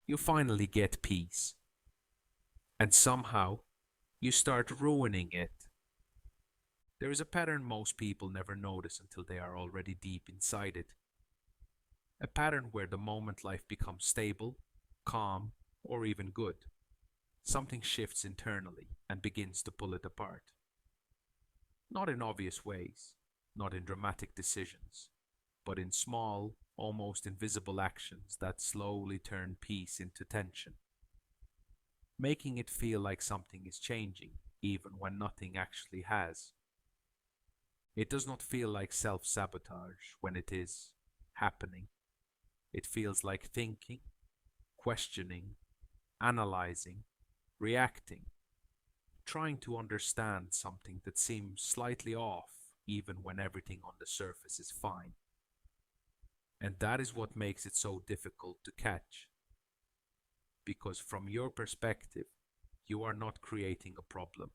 you finally get peace. And somehow, you start ruining it. There is a pattern most people never notice until they are already deep inside it. A pattern where the moment life becomes stable, calm, or even good, something shifts internally and begins to pull it apart. Not in obvious ways, not in dramatic decisions, but in small, almost invisible actions that slowly turn peace into tension, making it feel like something is changing even when nothing actually has. It does not feel like self-sabotage when it is happening. It feels like thinking, questioning, analyzing, reacting, trying to understand something that seems slightly off even when everything on the surface is fine. And that is what makes it so difficult to catch. Because from your perspective, you are not creating a problem,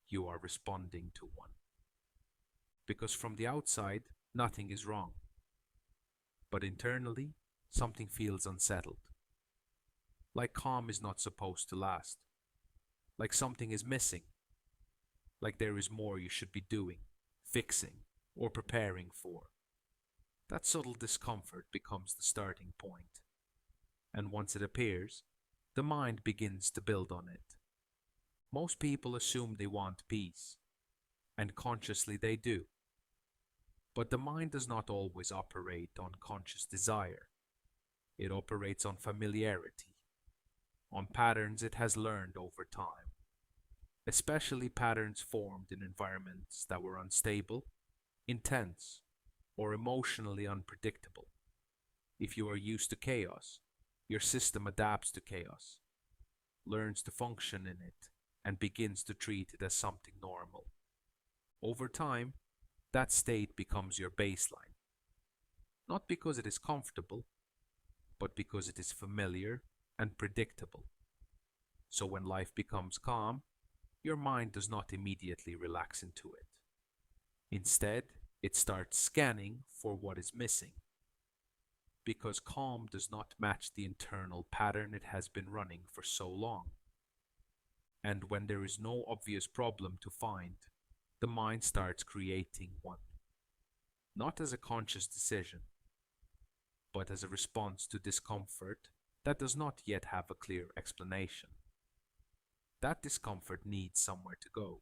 you are responding to one. Because from the outside, nothing is wrong. But internally, something feels unsettled. Like calm is not supposed to last. Like something is missing. Like there is more you should be doing, fixing, or preparing for. That subtle discomfort becomes the starting point. And once it appears, the mind begins to build on it. Most people assume they want peace, and consciously they do. But the mind does not always operate on conscious desire. It operates on familiarity, on patterns it has learned over time, especially patterns formed in environments that were unstable, intense, or emotionally unpredictable. If you are used to chaos, your system adapts to chaos, learns to function in it, and begins to treat it as something normal. Over time, that state becomes your baseline, not because it is comfortable, but because it is familiar and predictable. So when life becomes calm, your mind does not immediately relax into it. Instead, it starts scanning for what is missing, because calm does not match the internal pattern it has been running for so long. And when there is no obvious problem to find, the mind starts creating one, not as a conscious decision, but as a response to discomfort that does not yet have a clear explanation. That discomfort needs somewhere to go,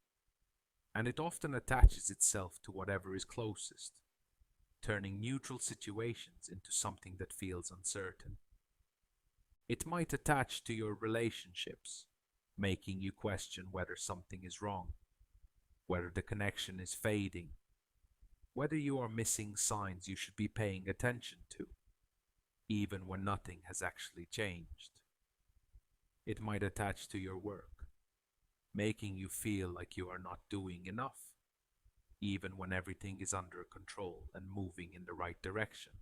and it often attaches itself to whatever is closest, turning neutral situations into something that feels uncertain. It might attach to your relationships, making you question whether something is wrong, whether the connection is fading, whether you are missing signs you should be paying attention to, even when nothing has actually changed. It might attach to your work, making you feel like you are not doing enough, even when everything is under control and moving in the right direction.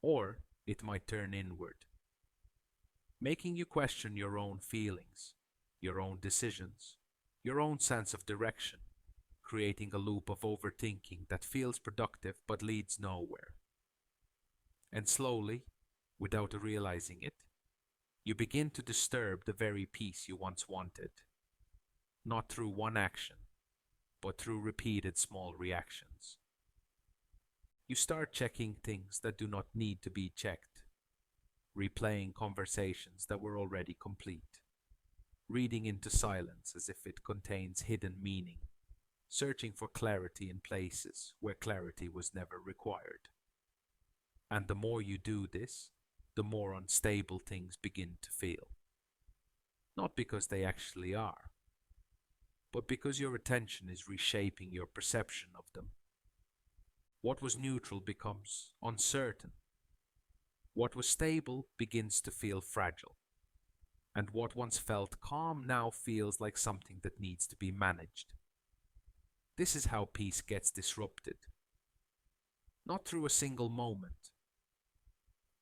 Or it might turn inward, making you question your own feelings, your own decisions, your own sense of direction, creating a loop of overthinking that feels productive but leads nowhere. And slowly, without realizing it, you begin to disturb the very peace you once wanted, not through one action, but through repeated small reactions. You start checking things that do not need to be checked, replaying conversations that were already complete, reading into silence as if it contains hidden meaning, searching for clarity in places where clarity was never required. And the more you do this, the more unstable things begin to feel. Not because they actually are, but because your attention is reshaping your perception of them. What was neutral becomes uncertain. What was stable begins to feel fragile. And what once felt calm now feels like something that needs to be managed. This is how peace gets disrupted. Not through a single moment,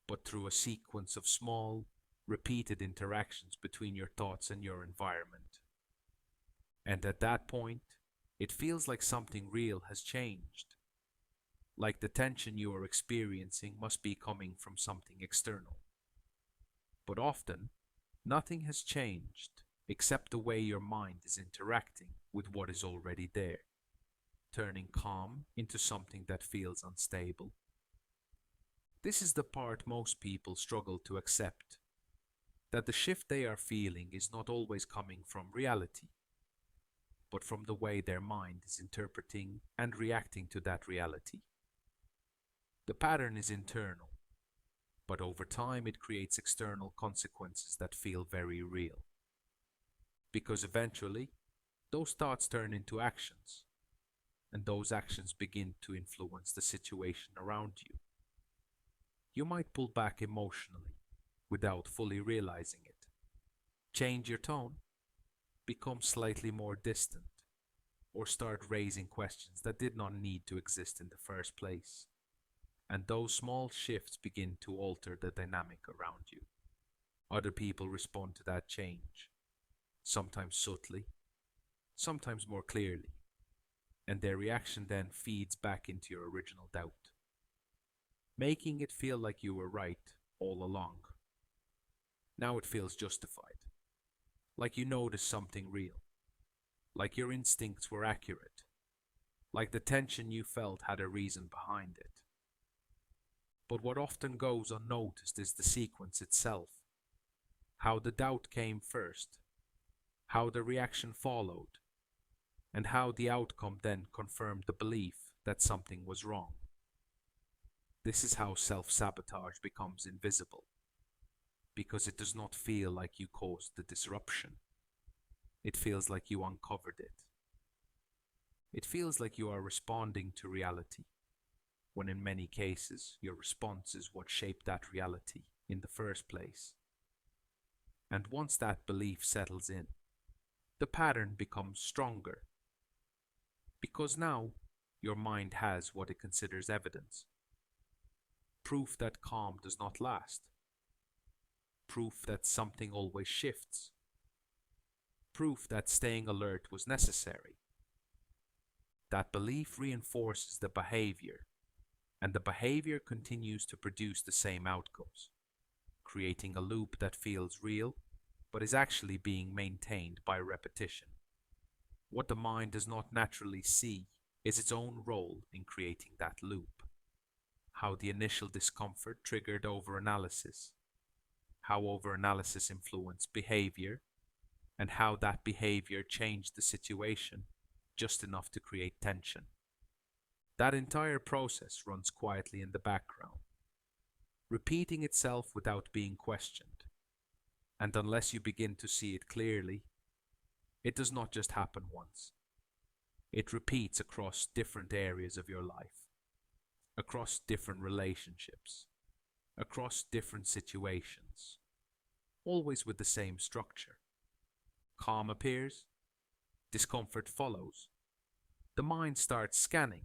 but through a sequence of small, repeated interactions between your thoughts and your environment. And at that point, it feels like something real has changed. Like the tension you are experiencing must be coming from something external. But often, nothing has changed except the way your mind is interacting with what is already there, turning calm into something that feels unstable. This is the part most people struggle to accept, that the shift they are feeling is not always coming from reality, but from the way their mind is interpreting and reacting to that reality. The pattern is internal, but over time it creates external consequences that feel very real. Because eventually, those thoughts turn into actions, and those actions begin to influence the situation around you. You might pull back emotionally without fully realizing it. Change your tone, become slightly more distant, or start raising questions that did not need to exist in the first place. And those small shifts begin to alter the dynamic around you. Other people respond to that change, sometimes subtly, sometimes more clearly, and their reaction then feeds back into your original doubt, making it feel like you were right all along. Now it feels justified, like you noticed something real, like your instincts were accurate, like the tension you felt had a reason behind it. But what often goes unnoticed is the sequence itself, how the doubt came first, how the reaction followed, and how the outcome then confirmed the belief that something was wrong. This is how self-sabotage becomes invisible, because it does not feel like you caused the disruption. It feels like you uncovered it. It feels like you are responding to reality, when in many cases your response is what shaped that reality in the first place. And once that belief settles in, the pattern becomes stronger, because now your mind has what it considers evidence. Proof that calm does not last. Proof that something always shifts. Proof that staying alert was necessary. That belief reinforces the behavior, and the behavior continues to produce the same outcomes, creating a loop that feels real, but is actually being maintained by repetition. What the mind does not naturally see is its own role in creating that loop. How the initial discomfort triggered overanalysis, how overanalysis influenced behavior, and how that behavior changed the situation just enough to create tension. That entire process runs quietly in the background, repeating itself without being questioned. And unless you begin to see it clearly, it does not just happen once. It repeats across different areas of your life, across different relationships, across different situations, always with the same structure. Calm appears, discomfort follows. The mind starts scanning,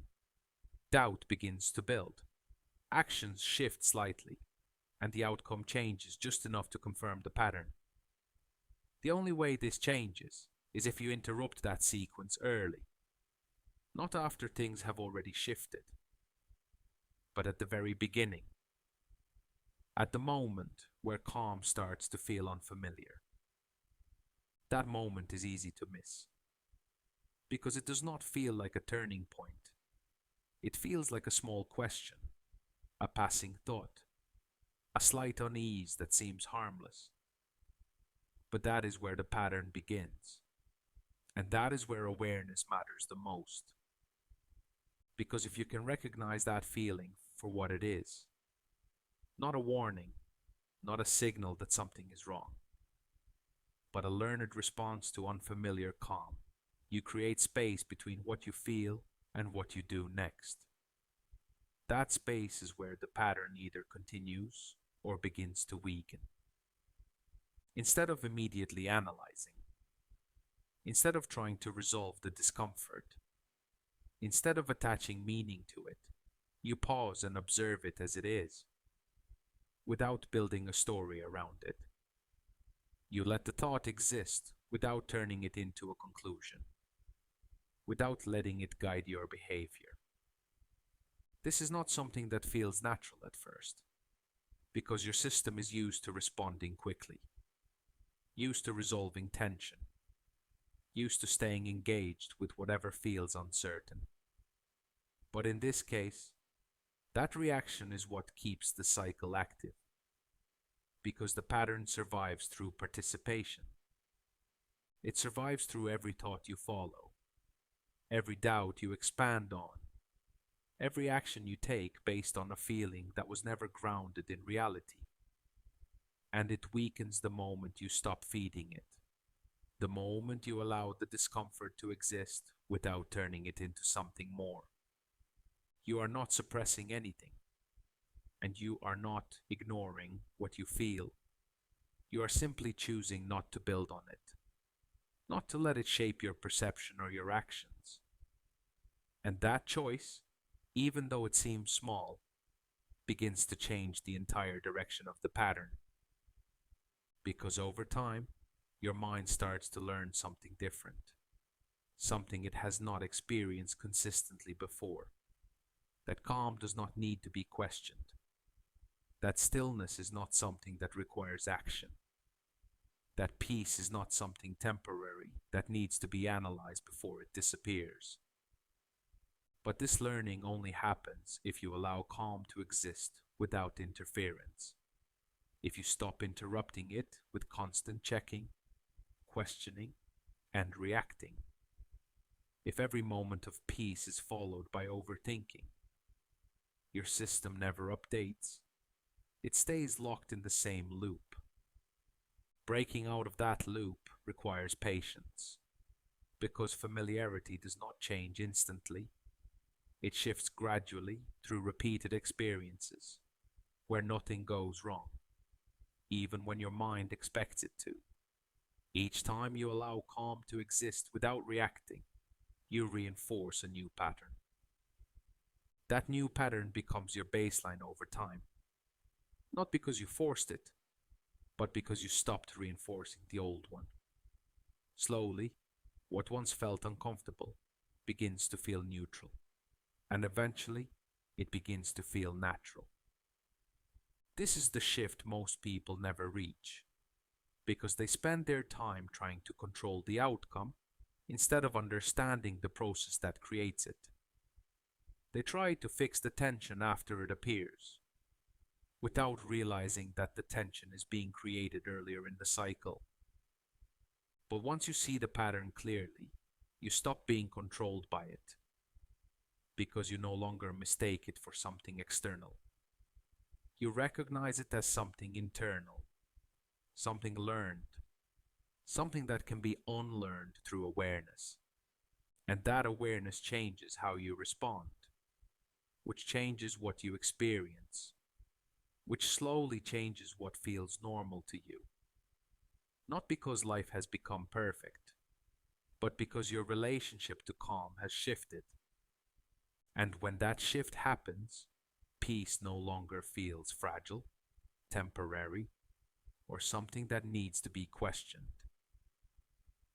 doubt begins to build, actions shift slightly, and the outcome changes just enough to confirm the pattern. The only way this changes is if you interrupt that sequence early, not after things have already shifted, but at the very beginning, at the moment where calm starts to feel unfamiliar. That moment is easy to miss, because it does not feel like a turning point. It feels like a small question, a passing thought, a slight unease that seems harmless. But that is where the pattern begins, and that is where awareness matters the most. Because if you can recognize that feeling for what it is, not a warning, not a signal that something is wrong, but a learned response to unfamiliar calm, you create space between what you feel and what you do next. That space is where the pattern either continues or begins to weaken. Instead of immediately analyzing, instead of trying to resolve the discomfort, instead of attaching meaning to it, you pause and observe it as it is, without building a story around it. You let the thought exist without turning it into a conclusion, without letting it guide your behavior. This is not something that feels natural at first, because your system is used to responding quickly, used to resolving tension, used to staying engaged with whatever feels uncertain. But in this case, that reaction is what keeps the cycle active, because the pattern survives through participation. It survives through every thought you follow, every doubt you expand on, every action you take based on a feeling that was never grounded in reality. And it weakens the moment you stop feeding it, the moment you allow the discomfort to exist without turning it into something more. You are not suppressing anything, and you are not ignoring what you feel. You are simply choosing not to build on it, not to let it shape your perception or your actions. And that choice, even though it seems small, begins to change the entire direction of the pattern. Because over time, your mind starts to learn something different, something it has not experienced consistently before. That calm does not need to be questioned. That stillness is not something that requires action. That peace is not something temporary that needs to be analyzed before it disappears. But this learning only happens if you allow calm to exist without interference. If you stop interrupting it with constant checking, questioning, and reacting. If every moment of peace is followed by overthinking, your system never updates. It stays locked in the same loop. Breaking out of that loop requires patience, because familiarity does not change instantly. It shifts gradually through repeated experiences, where nothing goes wrong, even when your mind expects it to. Each time you allow calm to exist without reacting, you reinforce a new pattern. That new pattern becomes your baseline over time, not because you forced it, but because you stopped reinforcing the old one. Slowly, what once felt uncomfortable begins to feel neutral, and eventually, it begins to feel natural. This is the shift most people never reach, because they spend their time trying to control the outcome instead of understanding the process that creates it. They try to fix the tension after it appears, without realizing that the tension is being created earlier in the cycle. But once you see the pattern clearly, you stop being controlled by it, because you no longer mistake it for something external. You recognize it as something internal, something learned, something that can be unlearned through awareness. And that awareness changes how you respond, which changes what you experience, which slowly changes what feels normal to you. Not because life has become perfect, but because your relationship to calm has shifted. And when that shift happens, peace no longer feels fragile, temporary, or something that needs to be questioned.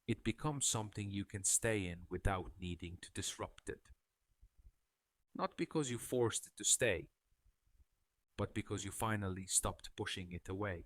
It becomes something you can stay in without needing to disrupt it. Not because you forced it to stay, but because you finally stopped pushing it away.